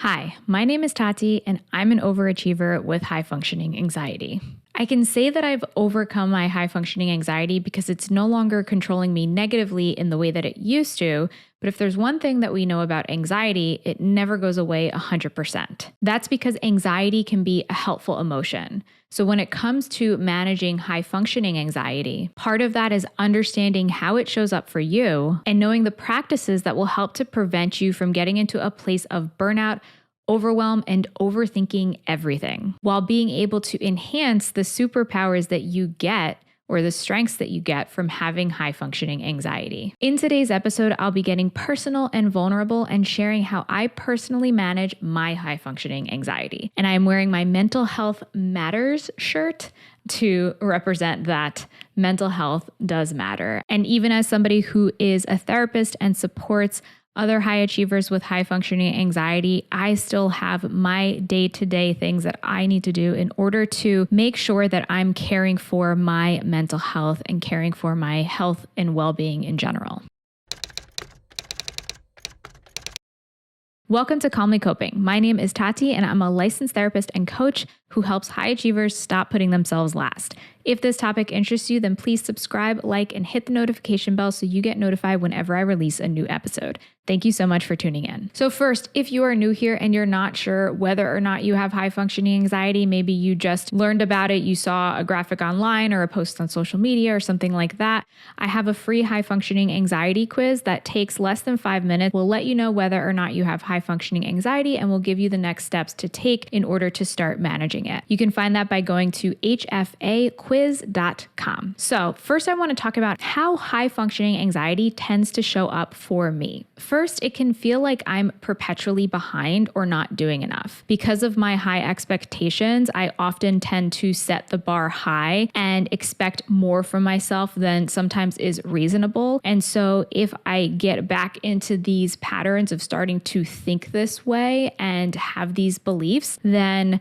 Hi, my name is Tati, and I'm an overachiever with high-functioning anxiety. I can say that I've overcome my high-functioning anxiety because it's no longer controlling me negatively in the way that it used to, but if there's one thing that we know about anxiety, it never goes away 100%. That's because anxiety can be a helpful emotion. So when it comes to managing high-functioning anxiety, part of that is understanding how it shows up for you and knowing the practices that will help to prevent you from getting into a place of burnout, overwhelm, and overthinking everything, while being able to enhance the superpowers that you get or the strengths that you get from having high-functioning anxiety. In today's episode, I'll be getting personal and vulnerable and sharing how I personally manage my high-functioning anxiety. And I am wearing my Mental Health Matters shirt to represent that mental health does matter. And even as somebody who is a therapist and supports other high achievers with high functioning anxiety, I still have my day-to-day things that I need to do in order to make sure that I'm caring for my mental health and caring for my health and well-being in general. Welcome to Calmly Coping. My name is Tati, and I'm a licensed therapist and coach who helps high achievers stop putting themselves last. If this topic interests you, then please subscribe, like, and hit the notification bell so you get notified whenever I release a new episode. Thank you so much for tuning in. So first, if you are new here and you're not sure whether or not you have high functioning anxiety, maybe you just learned about it, you saw a graphic online or a post on social media or something like that, I have a free high functioning anxiety quiz that takes less than 5 minutes. We'll let you know whether or not you have high functioning anxiety, and we'll give you the next steps to take in order to start managing it. You can find that by going to hfaquiz.com. So first, I want to talk about how high functioning anxiety tends to show up for me. First, it can feel like I'm perpetually behind or not doing enough. Because of my high expectations, I often tend to set the bar high and expect more from myself than sometimes is reasonable. And so if I get back into these patterns of starting to think this way and have these beliefs, then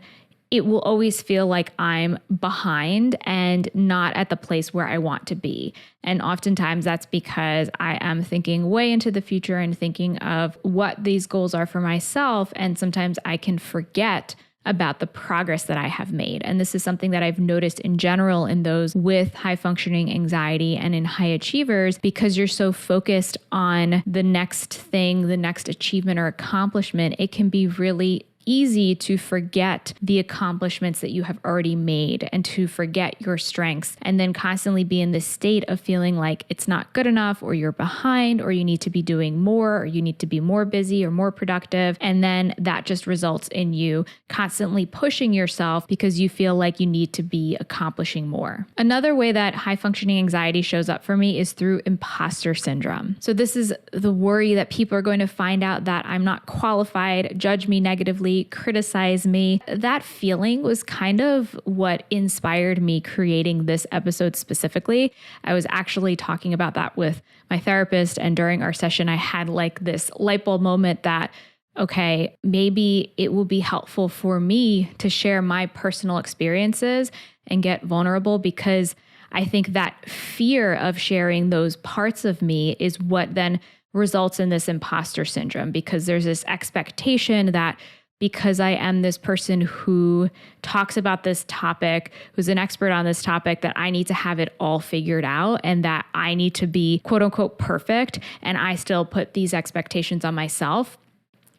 it will always feel like I'm behind and not at the place where I want to be. And oftentimes that's because I am thinking way into the future and thinking of what these goals are for myself. And sometimes I can forget about the progress that I have made. And this is something that I've noticed in general in those with high functioning anxiety and in high achievers, because you're so focused on the next thing, the next achievement or accomplishment, it can be really easy to forget the accomplishments that you have already made and to forget your strengths, and then constantly be in this state of feeling like it's not good enough, or you're behind, or you need to be doing more, or you need to be more busy or more productive. And then that just results in you constantly pushing yourself because you feel like you need to be accomplishing more. Another way that high functioning anxiety shows up for me is through imposter syndrome. So this is the worry that people are going to find out that I'm not qualified, judge me negatively, criticize me. That feeling was kind of what inspired me creating this episode specifically. I was actually talking about that with my therapist, and during our session, I had like this light bulb moment that, okay, maybe it will be helpful for me to share my personal experiences and get vulnerable, because I think that fear of sharing those parts of me is what then results in this imposter syndrome, because there's this expectation that because I am this person who talks about this topic, who's an expert on this topic, that I need to have it all figured out and that I need to be quote unquote perfect. And I still put these expectations on myself.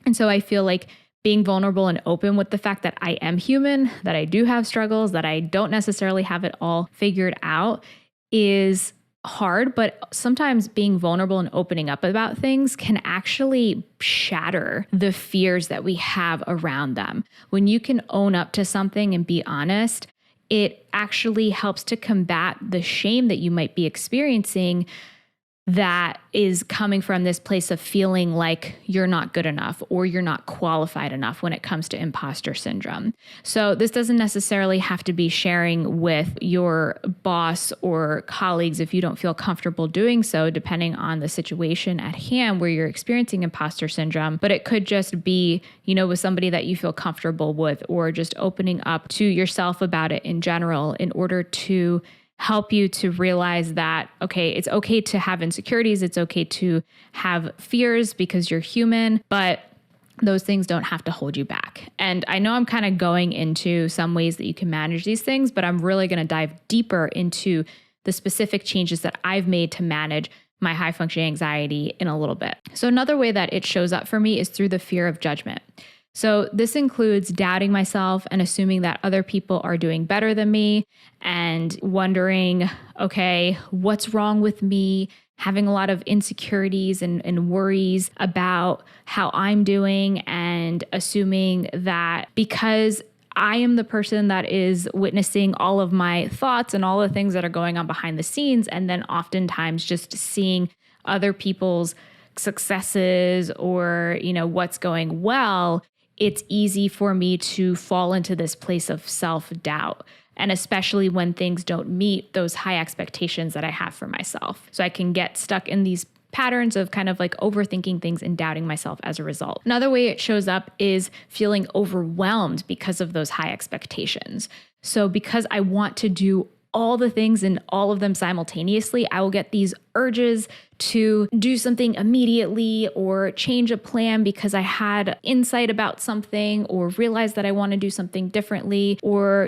And so I feel like being vulnerable and open with the fact that I am human, that I do have struggles, that I don't necessarily have it all figured out is hard, but sometimes being vulnerable and opening up about things can actually shatter the fears that we have around them. When you can own up to something and be honest, it actually helps to combat the shame that you might be experiencing that is coming from this place of feeling like you're not good enough or you're not qualified enough when it comes to imposter syndrome. So this doesn't necessarily have to be sharing with your boss or colleagues if you don't feel comfortable doing so, depending on the situation at hand where you're experiencing imposter syndrome. But it could just be, with somebody that you feel comfortable with, or just opening up to yourself about it in general in order to help you to realize that, okay, it's okay to have insecurities. It's okay to have fears because you're human, but those things don't have to hold you back. And I know I'm kind of going into some ways that you can manage these things, but I'm really going to dive deeper into the specific changes that I've made to manage my high functioning anxiety in a little bit. So another way that it shows up for me is through the fear of judgment. So this includes doubting myself and assuming that other people are doing better than me and wondering, okay, what's wrong with me? Having a lot of insecurities and worries about how I'm doing, and assuming that because I am the person that is witnessing all of my thoughts and all the things that are going on behind the scenes, and then oftentimes just seeing other people's successes or, what's going well, it's easy for me to fall into this place of self-doubt. And especially when things don't meet those high expectations that I have for myself. So I can get stuck in these patterns of kind of like overthinking things and doubting myself as a result. Another way it shows up is feeling overwhelmed because of those high expectations. So because I want to do all the things and all of them simultaneously, I will get these urges to do something immediately or change a plan because I had insight about something or realized that I want to do something differently, or,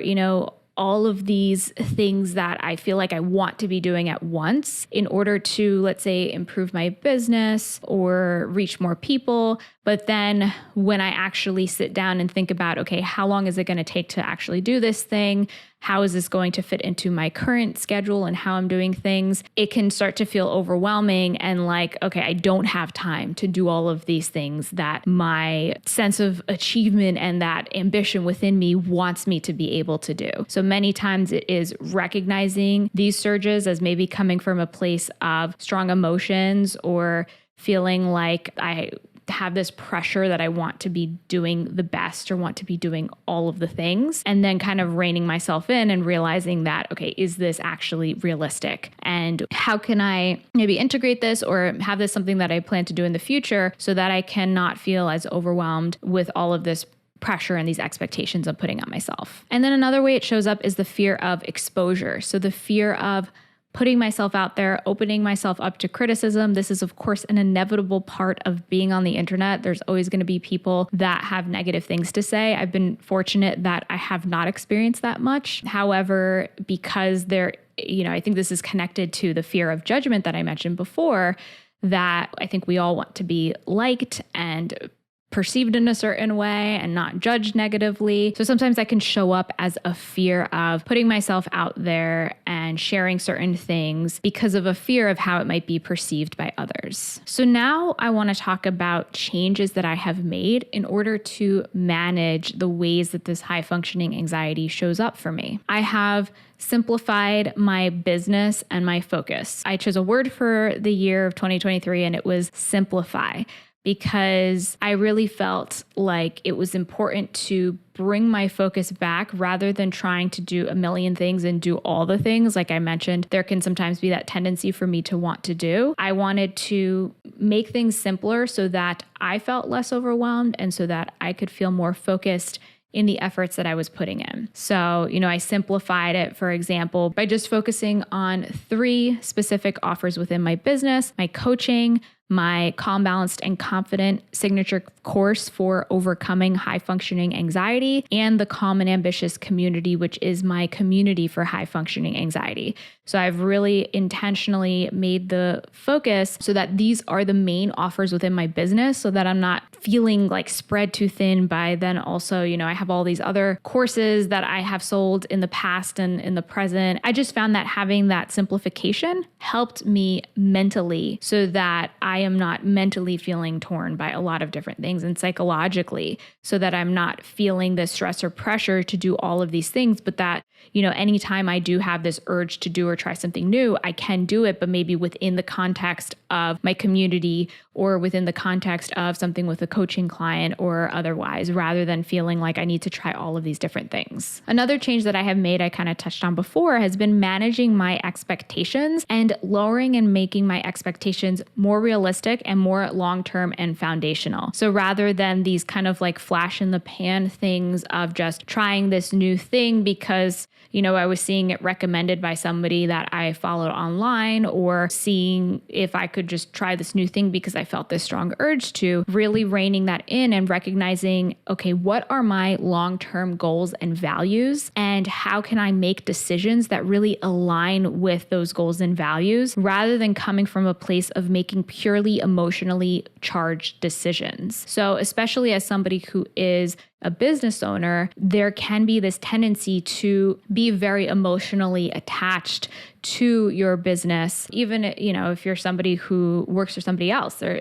all of these things that I feel like I want to be doing at once in order to, let's say, improve my business or reach more people. But then when I actually sit down and think about, okay, how long is it going to take to actually do this thing? How is this going to fit into my current schedule and how I'm doing things? It can start to feel overwhelming and like, okay, I don't have time to do all of these things that my sense of achievement and that ambition within me wants me to be able to do. So many times it is recognizing these surges as maybe coming from a place of strong emotions or feeling like I have this pressure that I want to be doing the best or want to be doing all of the things, and then kind of reining myself in and realizing that, okay, is this actually realistic? And how can I maybe integrate this or have this something that I plan to do in the future so that I cannot feel as overwhelmed with all of this pressure and these expectations I'm putting on myself? And then another way it shows up is the fear of exposure. So the fear of putting myself out there, opening myself up to criticism. This is, of course, an inevitable part of being on the internet. There's always going to be people that have negative things to say. I've been fortunate that I have not experienced that much. However, because I think this is connected to the fear of judgment that I mentioned before, that I think we all want to be liked and perceived in a certain way and not judged negatively. So sometimes that can show up as a fear of putting myself out there and sharing certain things because of a fear of how it might be perceived by others. So now I want to talk about changes that I have made in order to manage the ways that this high functioning anxiety shows up for me. I have simplified my business and my focus. I chose a word for the year of 2023 and it was simplify, because I really felt like it was important to bring my focus back rather than trying to do a million things and do all the things. Like I mentioned, there can sometimes be that tendency for me to want to do. I wanted to make things simpler so that I felt less overwhelmed and so that I could feel more focused in the efforts that I was putting in. So, I simplified it, for example, by just focusing on 3 specific offers within my business: my coaching, my Calm, Balanced, and Confident signature course for overcoming high functioning anxiety, and the Calm and Ambitious community, which is my community for high functioning anxiety. So I've really intentionally made the focus so that these are the main offers within my business so that I'm not feeling like spread too thin by then also, I have all these other courses that I have sold in the past and in the present. I just found that having that simplification helped me mentally so that I am not mentally feeling torn by a lot of different things, and psychologically so that I'm not feeling the stress or pressure to do all of these things, but that, anytime I do have this urge to do or try something new, I can do it, but maybe within the context of my community or within the context of something with a coaching client or otherwise, rather than feeling like I need to try all of these different things. Another change that I have made, I kind of touched on before, has been managing my expectations and lowering and making my expectations more realistic and more long-term and foundational. So rather than these kind of like flash in the pan things of just trying this new thing because, I was seeing it recommended by somebody that I followed online, or seeing if I could could just try this new thing because I felt this strong urge to, really reining that in and recognizing, okay, what are my long-term goals and values, and how can I make decisions that really align with those goals and values, rather than coming from a place of making purely emotionally charged decisions. So especially as somebody who is a business owner, there can be this tendency to be very emotionally attached to your business, even, if you're somebody who works for somebody else, or,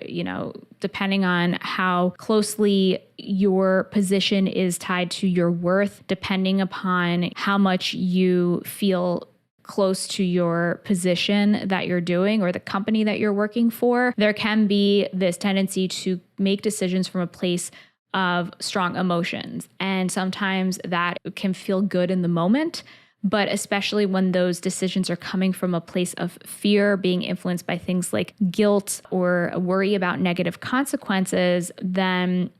depending on how closely your position is tied to your worth, depending upon how much you feel close to your position that you're doing or the company that you're working for, there can be this tendency to make decisions from a place of strong emotions. And sometimes that can feel good in the moment, but especially when those decisions are coming from a place of fear, being influenced by things like guilt or a worry about negative consequences, then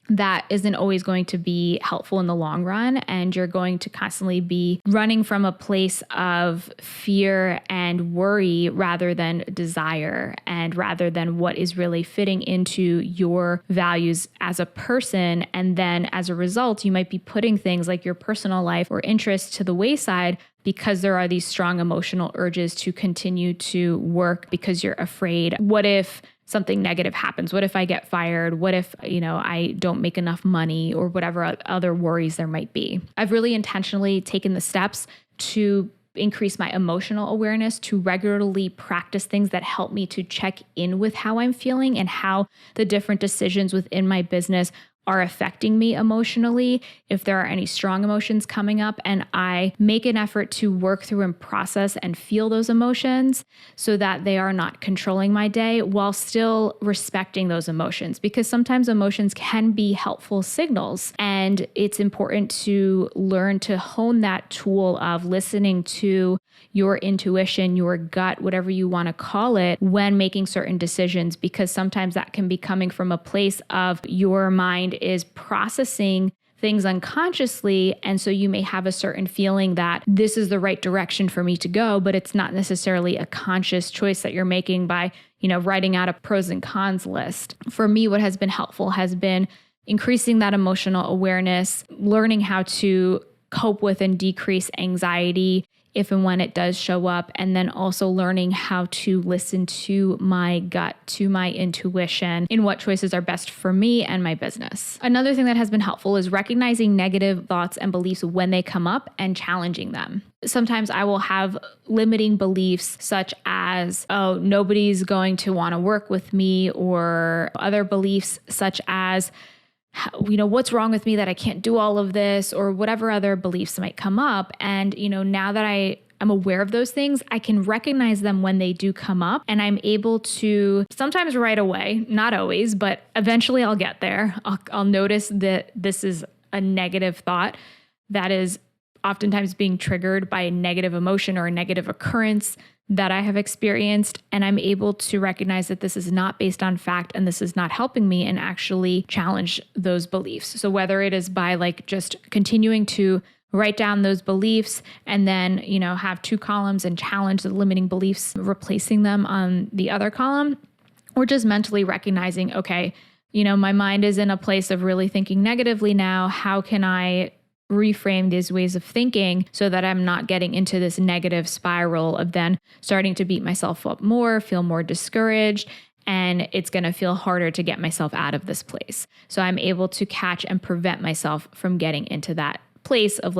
that isn't always going to be helpful in the long run. And you're going to constantly be running from a place of fear and worry rather than desire, and rather than what is really fitting into your values as a person. And then as a result, you might be putting things like your personal life or interests to the wayside because there are these strong emotional urges to continue to work because you're afraid. What if something negative happens? What if I get fired? What if, I don't make enough money, or whatever other worries there might be? I've really intentionally taken the steps to increase my emotional awareness, to regularly practice things that help me to check in with how I'm feeling and how the different decisions within my business are affecting me emotionally, if there are any strong emotions coming up, and I make an effort to work through and process and feel those emotions so that they are not controlling my day, while still respecting those emotions, because sometimes emotions can be helpful signals, and it's important to learn to hone that tool of listening to your intuition, your gut, whatever you want to call it, when making certain decisions, because sometimes that can be coming from a place of your mind is processing things unconsciously. And so you may have a certain feeling that this is the right direction for me to go, but it's not necessarily a conscious choice that you're making by, writing out a pros and cons list. For me, what has been helpful has been increasing that emotional awareness, learning how to cope with and decrease anxiety if and when it does show up, and then also learning how to listen to my gut, to my intuition in what choices are best for me and my business. Another thing that has been helpful is recognizing negative thoughts and beliefs when they come up and challenging them. Sometimes I will have limiting beliefs such as, oh, nobody's going to want to work with me, or other beliefs such as, what's wrong with me that I can't do all of this, or whatever other beliefs might come up. And, now that I am aware of those things, I can recognize them when they do come up, and I'm able to, sometimes right away, not always, but eventually I'll get there. I'll notice that this is a negative thought that is oftentimes being triggered by a negative emotion or a negative occurrence that I have experienced. And I'm able to recognize that this is not based on fact and this is not helping me, and actually challenge those beliefs. So whether it is by just continuing to write down those beliefs and then, have two columns and challenge the limiting beliefs, replacing them on the other column, or just mentally recognizing, okay, my mind is in a place of really thinking negatively now. How can I reframe these ways of thinking so that I'm not getting into this negative spiral of then starting to beat myself up more, feel more discouraged, and it's going to feel harder to get myself out of this place. So I'm able to catch and prevent myself from getting into that place of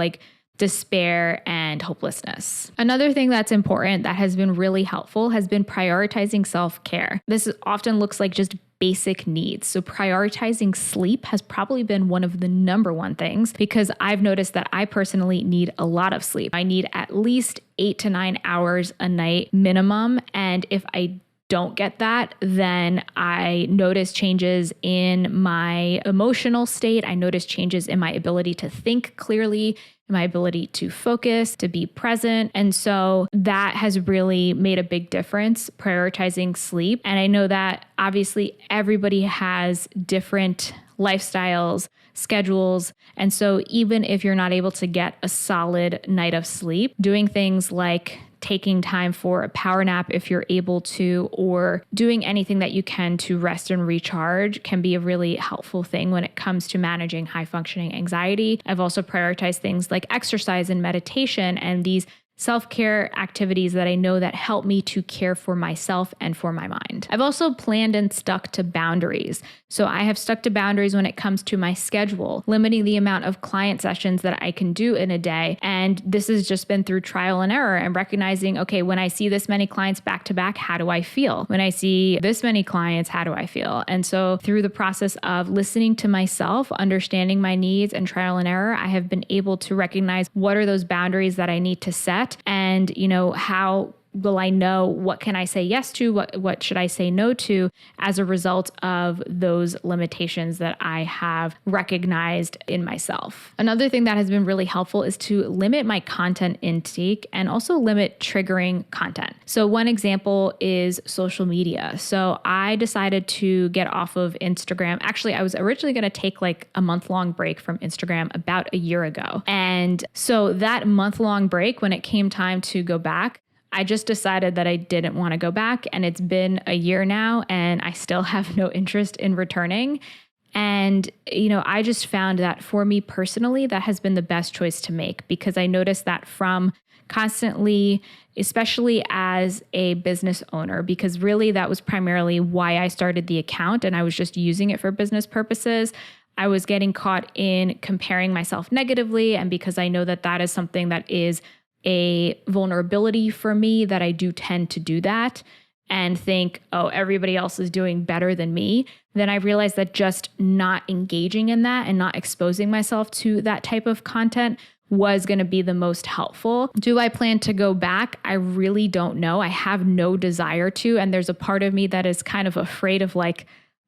despair and hopelessness. Another thing that's important that has been really helpful has been prioritizing self-care. This often looks like just basic needs. So prioritizing sleep has probably been one of the number one things, because I've noticed that I personally need a lot of sleep. I need at least 8 to 9 hours a night minimum. And if I don't get that, then I notice changes in my emotional state. I notice changes in my ability to think clearly, my ability to focus, to be present. And so that has really made a big difference, prioritizing sleep. And I know that obviously everybody has different lifestyles, schedules. And so even if you're not able to get a solid night of sleep, doing things like taking time for a power nap if you're able to, or doing anything that you can to rest and recharge can be a really helpful thing when it comes to managing high functioning anxiety. I've also prioritized things like exercise and meditation and these self-care activities that I know that help me to care for myself and for my mind. I've also planned and stuck to boundaries. So I have stuck to boundaries when it comes to my schedule, limiting the amount of client sessions that I can do in a day. And this has just been through trial and error and recognizing, okay, when I see this many clients back to back, how do I feel? When I see this many clients, how do I feel? And so through the process of listening to myself, understanding my needs and trial and error, I have been able to recognize what are those boundaries that I need to set. And, how will I know what can I say yes to, what should I say no to as a result of those limitations that I have recognized in myself. Another thing that has been really helpful is to limit my content intake and also limit triggering content. So one example is social media. So I decided to get off of Instagram. Actually, I was originally going to take like a month-long break from Instagram about a year ago. And so that month-long break, when it came time to go back, I just decided that I didn't want to go back, and it's been a year now and I still have no interest in returning. And, I just found that for me personally, that has been the best choice to make, because I noticed that from constantly, especially as a business owner, because really that was primarily why I started the account and I was just using it for business purposes. I was getting caught in comparing myself negatively. And because I know that that is something that is a vulnerability for me, that I do tend to do that and think, oh, everybody else is doing better than me, then I realized that just not engaging in that and not exposing myself to that type of content was going to be the most helpful. Do I plan to go back? I really don't know. I have no desire to. And there's a part of me that is kind of afraid of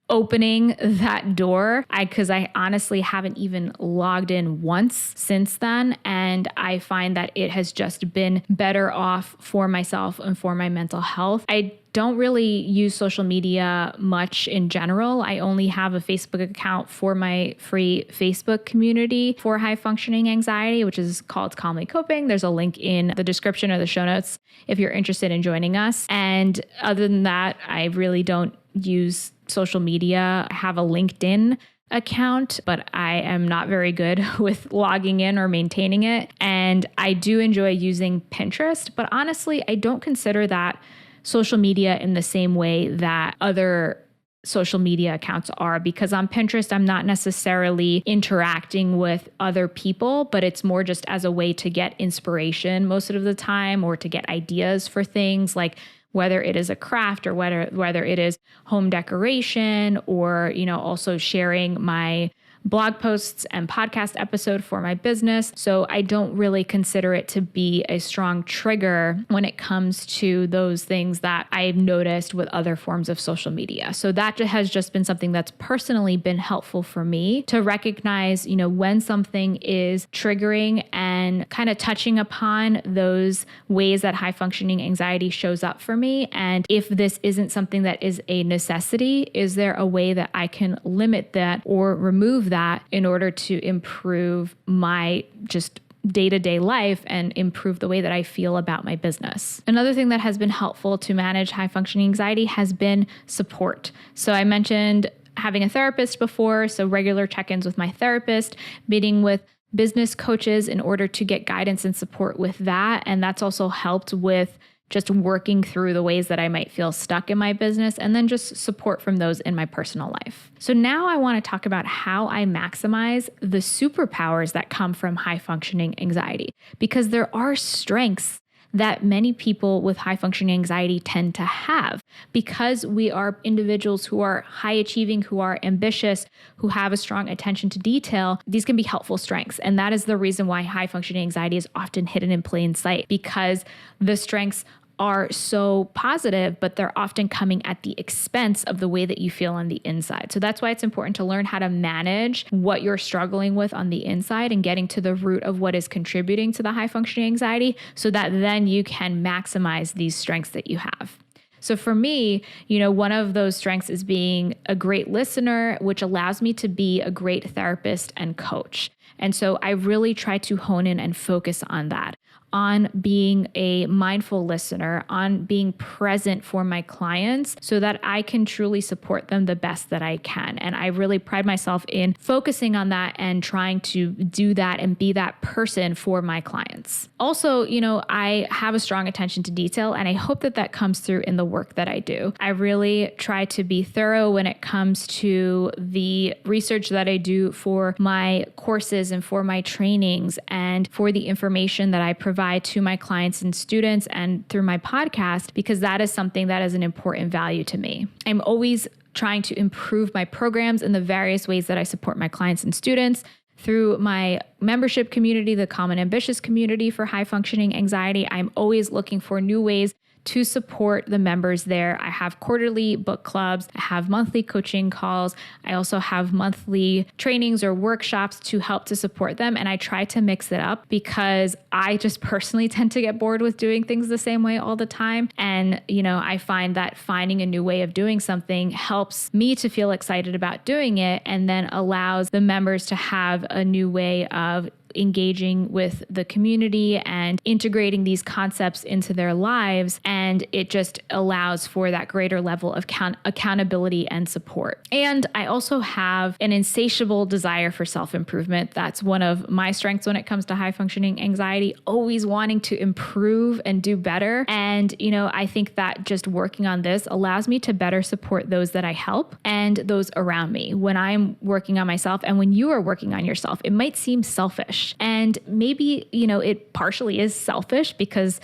opening that door, because I honestly haven't even logged in once since then. And I find that it has just been better off for myself and for my mental health. I don't really use social media much in general. I only have a Facebook account for my free Facebook community for high functioning anxiety, which is called Calmly Coping. There's a link in the description or the show notes if you're interested in joining us. And other than that, I really don't use social media. I have a LinkedIn account, but I am not very good with logging in or maintaining it. And I do enjoy using Pinterest, but honestly, I don't consider that social media in the same way that other social media accounts are, because on Pinterest, I'm not necessarily interacting with other people, but it's more just as a way to get inspiration most of the time, or to get ideas for things, like whether it is a craft or whether it is home decoration, or, also sharing my blog posts and podcast episode for my business. So I don't really consider it to be a strong trigger when it comes to those things that I've noticed with other forms of social media. So that has just been something that's personally been helpful for me to recognize, when something is triggering and kind of touching upon those ways that high functioning anxiety shows up for me. And if this isn't something that is a necessity, is there a way that I can limit that or remove that in order to improve my just day-to-day life and improve the way that I feel about my business? Another thing that has been helpful to manage high functioning anxiety has been support. So I mentioned having a therapist before, so regular check-ins with my therapist, meeting with business coaches in order to get guidance and support with that. And that's also helped with just working through the ways that I might feel stuck in my business, and then just support from those in my personal life. So now I want to talk about how I maximize the superpowers that come from high functioning anxiety, because there are strengths that many people with high functioning anxiety tend to have, because we are individuals who are high achieving, who are ambitious, who have a strong attention to detail. These can be helpful strengths. And that is the reason why high functioning anxiety is often hidden in plain sight, because the strengths are so positive, but they're often coming at the expense of the way that you feel on the inside. So that's why it's important to learn how to manage what you're struggling with on the inside and getting to the root of what is contributing to the high functioning anxiety, so that then you can maximize these strengths that you have. So for me, one of those strengths is being a great listener, which allows me to be a great therapist and coach. And so I really try to hone in and focus on that, on being a mindful listener, on being present for my clients so that I can truly support them the best that I can. And I really pride myself in focusing on that and trying to do that and be that person for my clients. Also, I have a strong attention to detail, and I hope that that comes through in the work that I do. I really try to be thorough when it comes to the research that I do for my courses and for my trainings and for the information that I provide to my clients and students and through my podcast, because that is something that is an important value to me. I'm always trying to improve my programs in the various ways that I support my clients and students. Through my membership community, the Calm and Ambitious community for high functioning anxiety, I'm always looking for new ways to support the members there. I have quarterly book clubs. I have monthly coaching calls. I also have monthly trainings or workshops to help to support them. And I try to mix it up because I just personally tend to get bored with doing things the same way all the time. And, I find that finding a new way of doing something helps me to feel excited about doing it, and then allows the members to have a new way of engaging with the community and integrating these concepts into their lives. And it just allows for that greater level of accountability and support. And I also have an insatiable desire for self-improvement. That's one of my strengths when it comes to high functioning anxiety, always wanting to improve and do better. And, I think that just working on this allows me to better support those that I help and those around me. When I'm working on myself and when you are working on yourself, it might seem selfish. And maybe, it partially is selfish because,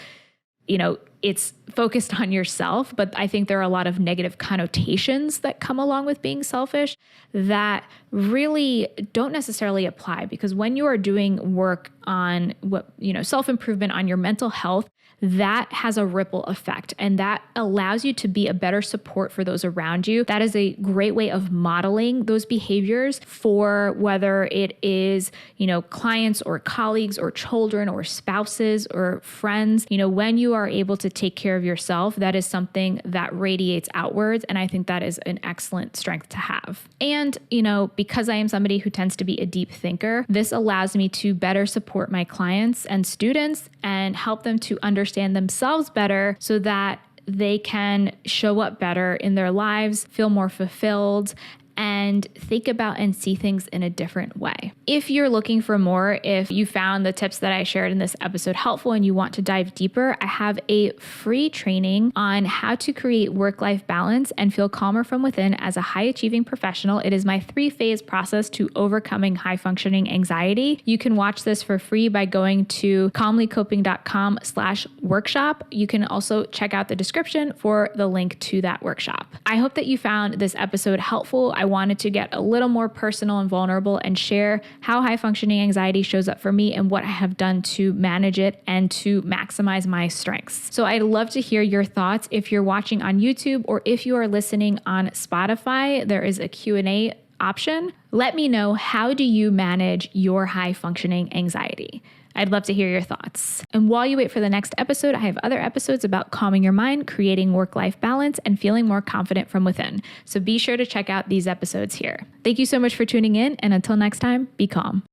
it's focused on yourself, but I think there are a lot of negative connotations that come along with being selfish that really don't necessarily apply, because when you are doing work on self-improvement on your mental health, that has a ripple effect, and that allows you to be a better support for those around you. That is a great way of modeling those behaviors for whether it is, clients or colleagues or children or spouses or friends. When you are able to take care of yourself, that is something that radiates outwards. And I think that is an excellent strength to have. And, because I am somebody who tends to be a deep thinker, this allows me to better support my clients and students and help them to understand themselves better so that they can show up better in their lives, feel more fulfilled, and think about and see things in a different way. If you're looking for more, if you found the tips that I shared in this episode helpful and you want to dive deeper, I have a free training on how to create work-life balance and feel calmer from within as a high-achieving professional. It is my 3-phase process to overcoming high-functioning anxiety. You can watch this for free by going to calmlycoping.com/workshop. You can also check out the description for the link to that workshop. I hope that you found this episode helpful. I wanted to get a little more personal and vulnerable and share how high functioning anxiety shows up for me and what I have done to manage it and to maximize my strengths. So I'd love to hear your thoughts. If you're watching on YouTube or if you are listening on Spotify, there is a Q&A option. Let me know, how do you manage your high functioning anxiety? I'd love to hear your thoughts. And while you wait for the next episode, I have other episodes about calming your mind, creating work-life balance, and feeling more confident from within. So be sure to check out these episodes here. Thank you so much for tuning in, and until next time, be calm.